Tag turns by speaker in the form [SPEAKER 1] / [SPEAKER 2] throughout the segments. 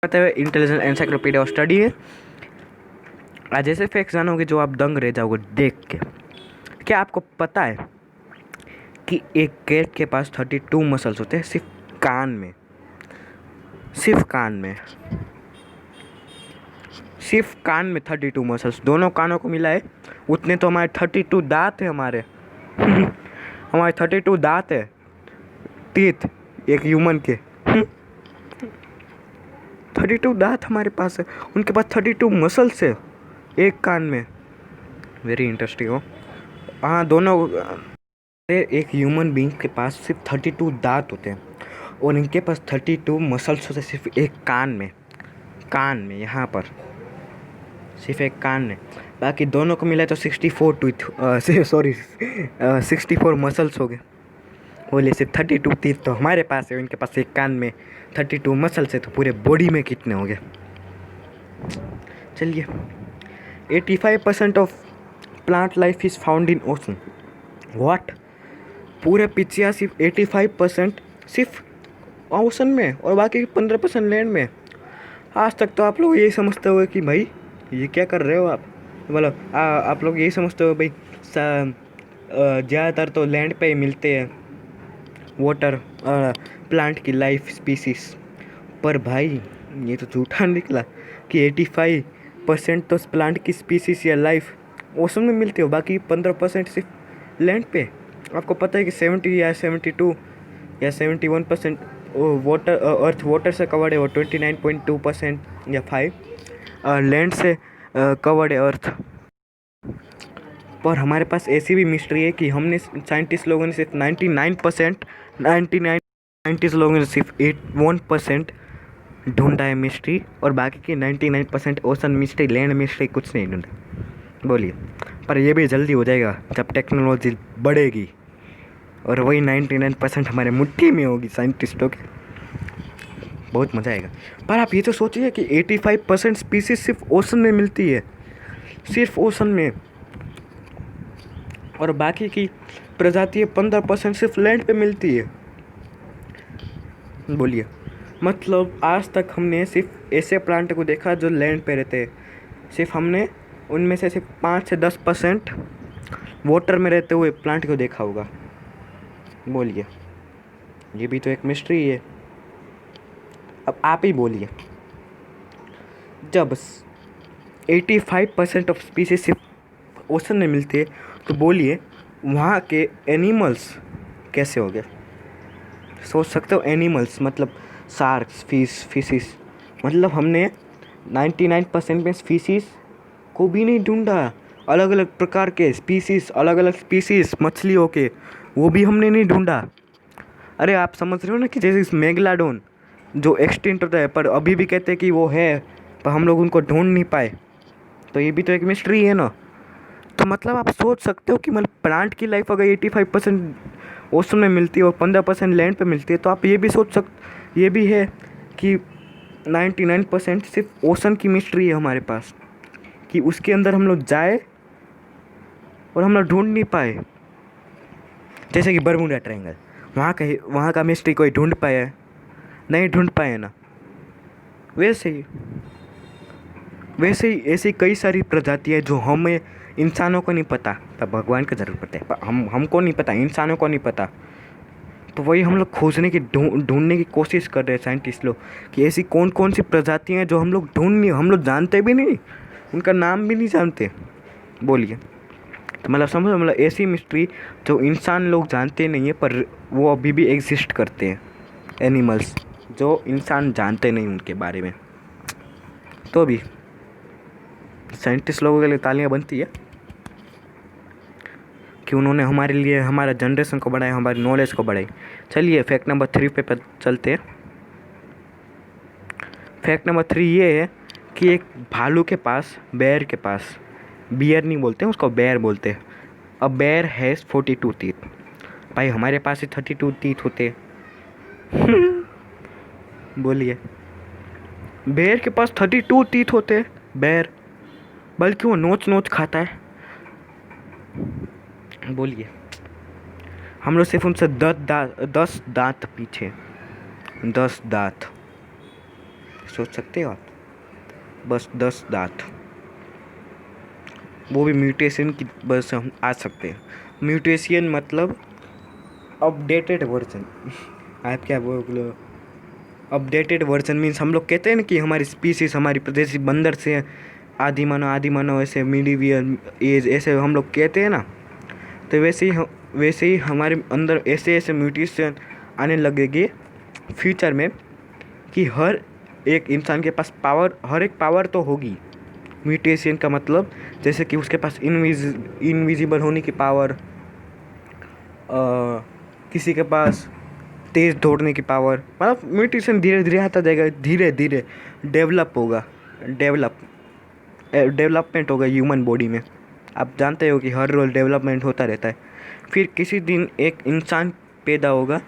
[SPEAKER 1] पता है intelligent encyclopedia of study है। आज ऐसे फैक्ट्स जानोगे जो आप दंग रह जाओगे देख के। क्या आपको पता है कि एक कैट के पास 32 मसल्स होते हैं सिर्फ कान में, सिर्फ कान में, सिर्फ कान में 32 मसल्स, दोनों कानों को मिला है उतने तो हमारे 32 दांत है हमारे हमारे 32 दांत है, टीथ एक ह्यूमन के 32 दांत हमारे पास है, उनके पास 32 मसल्स है एक कान में। वेरी इंटरेस्टिंग हो। हाँ दोनों, एक ह्यूमन बीइंग के पास सिर्फ 32 दांत होते हैं और इनके पास 32 मसल्स होते हैं सिर्फ एक कान में, कान में यहाँ पर सिर्फ एक कान में। बाकी दोनों को मिला तो 64 टूथ, सॉरी 64 मसल्स हो गए। बोले सिर्फ 32 टीथ तो हमारे पास है, इनके पास एक कान में 32 मसल्स है, तो पूरे बॉडी में कितने हो गए। चलिए 85% of plant life is found in ocean. What? पूरे 85% सिर्फ ओशन में और बाकी 15% लैंड में। आज तक तो आप लोग यही समझते हो कि भाई ये क्या कर रहे हो आप, मतलब आप लोग यही समझते हो भाई ज़्यादातर तो लैंड पे ही मिलते हैं वाटर प्लांट की लाइफ स्पीसीज। पर भाई ये तो झूठा निकला कि 85% तो प्लांट की स्पीसीज या लाइफ ओशन में मिलती हो, बाकी 15% सिर्फ लैंड पे। आपको पता है कि 70 या 72 या 71% वाटर, अर्थ वाटर से कवर्ड है और 29.2% या 5 लैंड से कवर्ड है अर्थ। पर हमारे पास ऐसी भी मिस्ट्री है कि हमने साइंटिस्ट लोगों ने सिर्फ 99% साइंटिस्ट लोगों ने सिर्फ 1% ढूंढा है मिस्ट्री, और बाकी की 99% ओशन मिस्ट्री, लैंड मिस्ट्री कुछ नहीं ढूंढा। बोलिए, पर ये भी जल्दी हो जाएगा जब टेक्नोलॉजी बढ़ेगी और वही 99% हमारे मुट्ठी में होगी साइंटिस्टों के। बहुत मज़ा आएगा। पर आप ये तो सोचिए कि 85% स्पीसीज सिर्फ ओशन में मिलती है, सिर्फ ओशन में, और बाकी की प्रजातियाँ 15% सिर्फ लैंड पे मिलती है। बोलिए, मतलब आज तक हमने सिर्फ ऐसे प्लांट को देखा जो लैंड पे रहते हैं, सिर्फ हमने उनमें से सिर्फ 5 से 10% वाटर में रहते हुए प्लांट को देखा होगा। बोलिए, ये भी तो एक मिस्ट्री है। अब आप ही बोलिए, जब 85% ऑफ स्पीसीज सिर्फ ओशन में मिलती है तो बोलिए वहाँ के एनिमल्स कैसे हो गए। सोच सकते हो, एनिमल्स मतलब शार्क्स, फिशिस, मतलब हमने 99% में स्पीसीज को भी नहीं ढूंढा। अलग अलग प्रकार के स्पीसीज, अलग अलग स्पीसीज मछलियों के, वो भी हमने नहीं ढूंढा। अरे आप समझ रहे हो ना कि जैसे मेगलाडोन जो एक्सटिंक्ट होता है पर अभी भी कहते हैं कि वो है, पर हम लोग उनको ढूंढ नहीं पाए, तो ये भी तो एक मिस्ट्री है ना। तो मतलब आप सोच सकते हो कि मतलब प्लांट की लाइफ अगर 85% ओशन में मिलती है और 15% लैंड पे मिलती है, तो आप ये भी ये भी है कि 99% सिर्फ ओशन की मिस्ट्री है हमारे पास, कि उसके अंदर हम लोग जाए और हम लोग ढूंढ नहीं पाए। जैसे कि बरमूडा ट्रायंगल, वहाँ का मिस्ट्री कोई ढूंढ पाया है? नहीं ढूंढ पाए ना। वैसे ही ऐसी कई सारी प्रजातियाँ जो हमें इंसानों को नहीं पता, पर भगवान को ज़रूर पता है, पर हमको नहीं पता, इंसानों को नहीं पता। तो वही हम लोग खोजने की ढूंढने की कोशिश कर रहे हैं साइंटिस्ट लोग, कि ऐसी कौन कौन सी प्रजातियाँ हैं जो हम लोग हम लोग जानते भी नहीं, उनका नाम भी नहीं जानते। बोलिए, तो मतलब समझो, मतलब ऐसी मिस्ट्री जो इंसान लोग जानते नहीं है पर वो अभी भी एग्जिस्ट करते हैं, एनिमल्स जो इंसान जानते नहीं उनके बारे में। तो भी साइंटिस्ट लोगों के लिए तालियां बनती है कि उन्होंने हमारे लिए, हमारा जनरेशन को बढ़ाया, हमारी नॉलेज को बढ़ाई। चलिए फैक्ट नंबर 3 पे चलते हैं। फैक्ट नंबर 3 ये है कि एक भालू के पास, बेयर के पास, बियर नहीं बोलते हैं उसको, बेयर बोलते हैं, अ बेयर हैज़ 42 टीथ। भाई हमारे पास ही 32 टीथ होते बोलिए, बेयर के पास 32 टीथ होते हैं, बेयर, बल्कि वो नोच खाता है। बोलिए, हम लोग सिर्फ उनसे 10 दांत पीछे, 10 दांत, सोच सकते हो आप? बस 10 दांत, वो भी म्यूटेशन की बस हम आ सकते हैं। म्यूटेशन मतलब अपडेटेड वर्जन। आप क्या बोल लो, अपडेटेड वर्जन मीन्स हम लोग कहते हैं ना कि हमारी स्पीसीज, हमारी जैसे बंदर से आदि मानव ऐसे मिडीवियल एज ऐसे हम लोग कहते हैं ना, तो वैसे ही हमारे अंदर ऐसे ऐसे म्यूटेशन आने लगेगी फ्यूचर में कि हर एक इंसान के पास पावर, हर एक पावर तो होगी। म्यूटेशन का मतलब जैसे कि उसके पास इनविजिबल होने की पावर, किसी के पास तेज़ दौड़ने की पावर, मतलब म्यूटेशन धीरे धीरे आता जाएगा, धीरे धीरे डेवलप होगा, डेवलपमेंट होगा ह्यूमन बॉडी में। आप जानते हो कि हर रोज़ डेवलपमेंट होता रहता है। फिर किसी दिन एक इंसान पैदा होगा,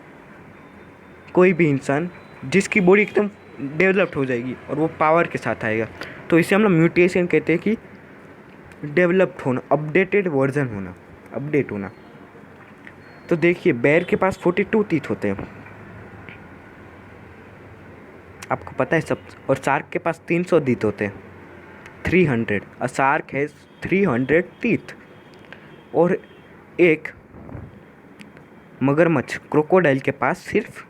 [SPEAKER 1] कोई भी इंसान जिसकी बॉडी एकदम डेवलप्ड हो जाएगी और वो पावर के साथ आएगा। तो इसे हम लोग म्यूटेशन कहते हैं कि डेवलप्ड होना, अपडेटेड वर्जन होना, अपडेट होना। तो देखिए बेर के पास 42 टीथ होते हैं, आपको पता है सब। और शार्क के पास 300 टीथ होते हैं, 300। A shark has 300 teeth. और एक मगरमच्छ क्रोकोडाइल के पास सिर्फ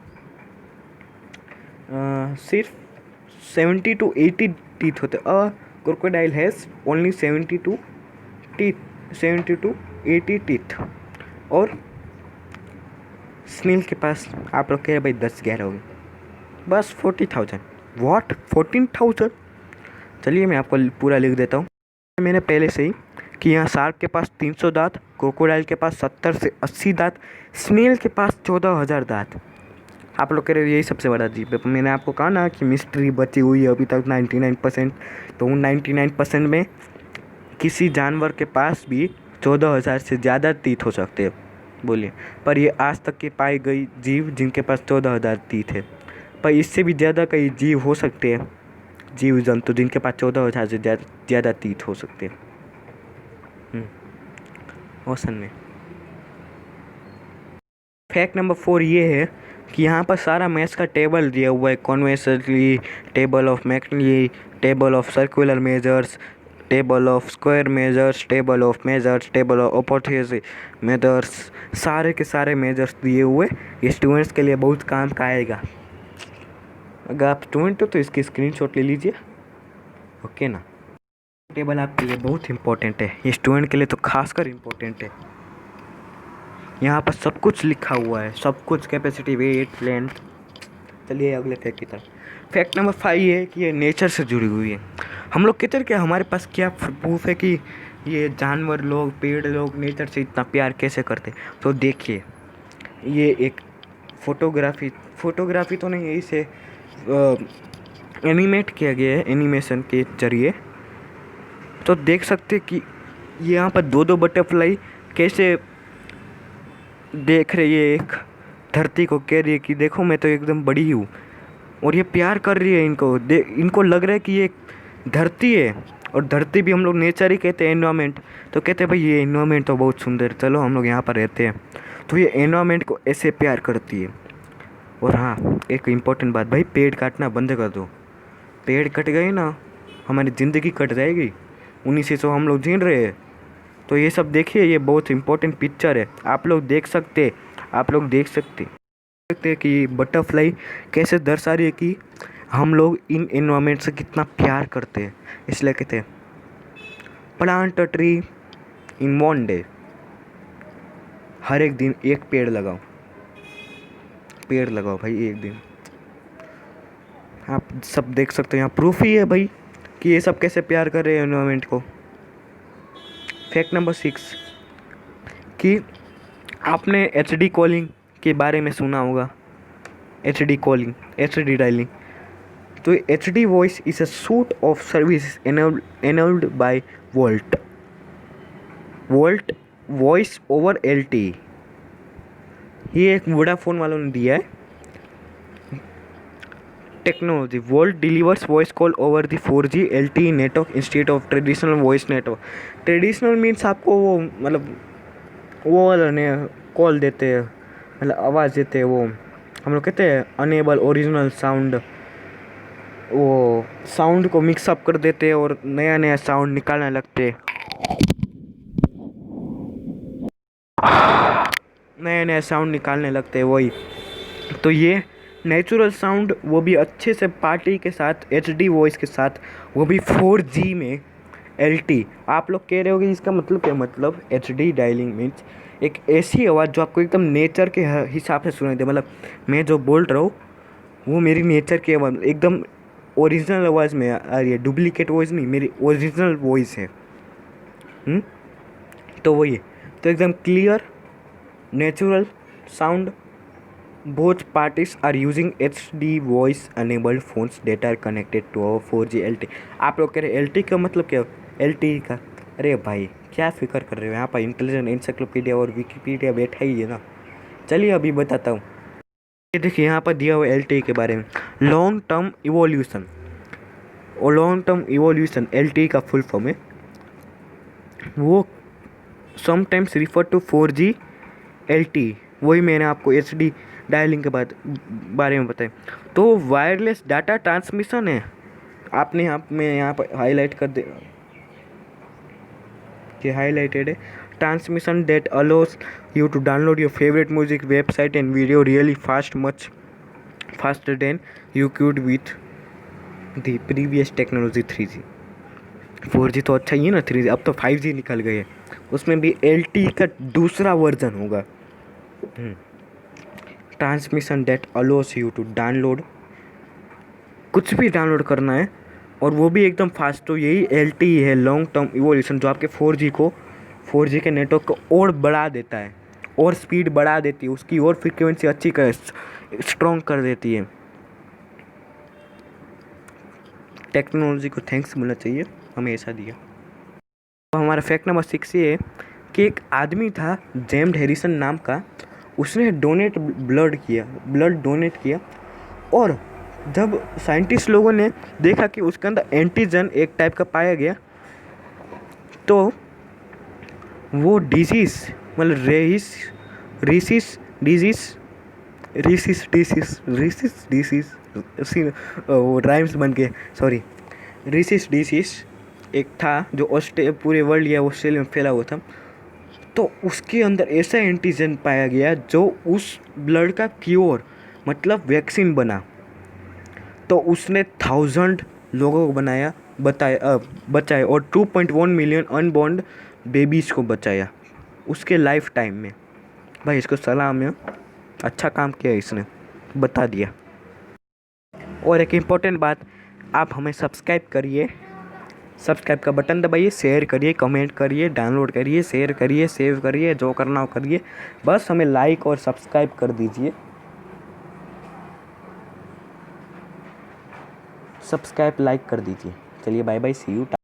[SPEAKER 1] 70 to 80 टीथ होते हैं। Crocodile has only 72 teeth, 70 to 80 teeth. और स्नेल के पास आप लोग कह रहे भाई 10-11 हो गए, बस 40,000। व्हाट 14,000? चलिए मैं आपको पूरा लिख देता हूँ। मैंने पहले से ही कि यहाँ शार्क के पास 300 दांत, क्रोकोडाइल के पास 70 से 80 दांत, स्नेल के पास 14,000 दांत। आप लोग कह रहे हो यही सबसे बड़ा जीव है, मैंने आपको कहा ना कि मिस्ट्री बची हुई है अभी तक 99%। तो उन 99% में किसी जानवर के पास भी 14,000 से ज़्यादा तीत हो सकते हैं, बोलिए। पर ये आज तक की पाई गई जीव जिनके पास 14,000 तीत है। पर इससे भी ज़्यादा कई जीव हो सकते हैं, जीव जंतु जिनके पास 14,000 से ज़्यादा तीत हो सकते हैं ओशन में। फैक्ट नंबर 4 ये है कि यहाँ पर सारा मैथ्स का टेबल दिया हुआ है, कॉन्वेक्सली, टेबल ऑफ मैकनली, table of circular measures, table of square measures, table of measures, table of ऑपोथेज मेजर्स, सारे के सारे मेजर्स दिए हुए। ये स्टूडेंट्स के लिए बहुत काम का आएगा। अगर आप स्टूडेंट हो तो इसकी स्क्रीनशॉट ले लीजिए, ओके ना। टेबल आपके लिए बहुत इंपॉर्टेंट है, ये स्टूडेंट के लिए तो खासकर इम्पोर्टेंट है। यहाँ पर सब कुछ लिखा हुआ है, सब कुछ, कैपेसिटी, वेट, लेंथ। चलिए अगले फैक्ट की तरफ। फैक्ट नंबर 5 ये है कि ये नेचर से जुड़ी हुई है। हम लोग कहते हैं कि हमारे पास क्या प्रूफ है कि ये जानवर लोग, पेड़ लोग नेचर से इतना प्यार कैसे करते। तो देखिए ये एक फोटोग्राफी तो नहीं है, इसे एनिमेट किया गया है एनिमेशन के जरिए। तो देख सकते कि यहाँ पर दो बटरफ्लाई कैसे देख रही है, एक धरती को कह रही है कि देखो मैं तो एकदम बड़ी हूँ, और ये प्यार कर रही है इनको। इनको लग रहा है कि ये धरती है, और धरती भी हम लोग नेचर ही कहते हैं, एनवायरनमेंट। तो कहते हैं भाई ये एनवायरनमेंट तो बहुत सुंदर है, चलो हम लोग यहाँ पर रहते हैं। तो ये एनवायरनमेंट को ऐसे प्यार करती है। और हाँ एक इम्पोर्टेंट बात, भाई पेड़ काटना बंद कर दो। पेड़ कट गए ना हमारी ज़िंदगी कट जाएगी, उन्हीं से तो हम लोग जी रहे हैं। तो ये सब देखिए, ये बहुत इंपॉर्टेंट पिक्चर है, आप लोग देख सकते कि बटरफ्लाई कैसे दर्शा रही है कि हम लोग इन एनवायरनमेंट से कितना प्यार करते हैं। इसलिए कहते हैं plant a tree in one day, हर एक दिन एक पेड़ लगाओ, पेड़ लगाओ भाई एक दिन। आप सब देख सकते हो, यहाँ प्रूफ ही है भाई कि ये सब कैसे प्यार कर रहे हैं एनवायरनमेंट को। फैक्ट नंबर 6 कि आपने एचडी कॉलिंग के बारे में सुना होगा, एचडी कॉलिंग, एचडी डायलिंग। तो HD voice is a suite of service enabled by VoLTE voice over LTE. ये एक वोडाफोन वालों ने दिया है technology. VoLTE delivers voice call over the 4G LTE network instead of traditional voice network. Traditional means आपको वो मतलब वो वाला ने कॉल देते हैं, मतलब आवाज़ देते हैं, वो हम लोग कहते हैं अनेबल ओरिजिनल साउंड, वो साउंड को मिक्सअप कर देते और नया नया साउंड निकालने लगते, नया नया साउंड निकालने लगते हैं वही। तो ये नेचुरल साउंड, वो भी अच्छे से पार्टी के साथ, HD वॉइस के साथ, वो भी 4G में LT। आप लोग कह रहे होगे इसका मतलब क्या? मतलब HD डायलिंग मीन्स एक ऐसी आवाज़ जो आपको एकदम नेचर के हिसाब से सुनाई दे। मतलब मैं जो बोल रहा हूँ वो मेरी नेचर की आवाज़, एकदम ओरिजिनल आवाज़ में आ रही है, डुप्लीकेट वॉइस नहीं, मेरी ओरिजिनल वॉइस है। तो वही, तो एकदम clear natural sound. Both parties are using HD voice enabled phones that are connected to our 4G LTE। आप लोग कह रहे LTE का मतलब क्या? LTE का, अरे भाई क्या फिक्र कर रहे हो, यहाँ पर इंटेलिजेंट इंसाइक्लोपीडिया और विकीपीडिया बैठा ही है ना। चलिए अभी बताता हूँ। ये देखिए यहाँ पर दिया हुआ LTE के बारे में, लॉन्ग टर्म इवोल्यूशन। और लॉन्ग टर्म इवोल्यूशन LTE का फुल फॉर्म है, वो sometimes refer to 4G LTE। वही मैंने आपको HD डायलिंग के बारे में बताया। तो वायरलेस डाटा ट्रांसमिशन है। आपने मैं यहाँ पर हाईलाइट कर दे, ये हाईलाइटेड है। Transmission that allows you to download your favourite music, website and video really fast, much faster than you could with the previous technology 3G। 4G तो अच्छा ही है ना, 3G अब तो 5G निकल गए हैं, उसमें भी LTE का दूसरा वर्जन होगा। Transmission date allows you to download, कुछ भी डाउनलोड करना है और वो भी एकदम फास्ट। तो यही LTE है, लॉन्ग टर्म इवोल्यूशन, जो आपके 4G के नेटवर्क को और बढ़ा देता है, और स्पीड बढ़ा देती है, उसकी और फ्रीक्वेंसी अच्छी कर स्ट्रॉन्ग कर देती है। टेक्नोलॉजी को थैंक्स बोलना चाहिए, हमें ऐसा दिया। तो हमारा फैक्ट नंबर 6 ये है कि एक आदमी था जेम्स हैरिसन नाम का, उसने ब्लड डोनेट किया। और जब साइंटिस्ट लोगों ने देखा कि उसके अंदर एंटीजन एक टाइप का पाया गया, तो वो डिजीज़, मतलब वो राइम्स बन के, सॉरी, रीसिस डिसीज एक था जो पूरे वर्ल्ड या ऑस्ट्रेलिया में फैला हुआ था। तो उसके अंदर ऐसा एंटीजन पाया गया जो उस ब्लड का क्योर, मतलब वैक्सीन बना। तो उसने 1000 लोगों को बचाए और 2.1 मिलियन अनबॉर्न बेबीज़ को बचाया उसके लाइफ टाइम में। भाई इसको सलाम है, अच्छा काम किया इसने, बता दिया। और एक इम्पोर्टेंट बात, आप हमें सब्सक्राइब करिए, सब्सक्राइब का बटन दबाइए, शेयर करिए, कमेंट करिए, डाउनलोड करिए, शेयर करिए, सेव करिए, जो करना हो करिए, बस हमें लाइक और सब्सक्राइब कर दीजिए। सब्सक्राइब लाइक कर दीजिए। चलिए बाय बाय, सी यू।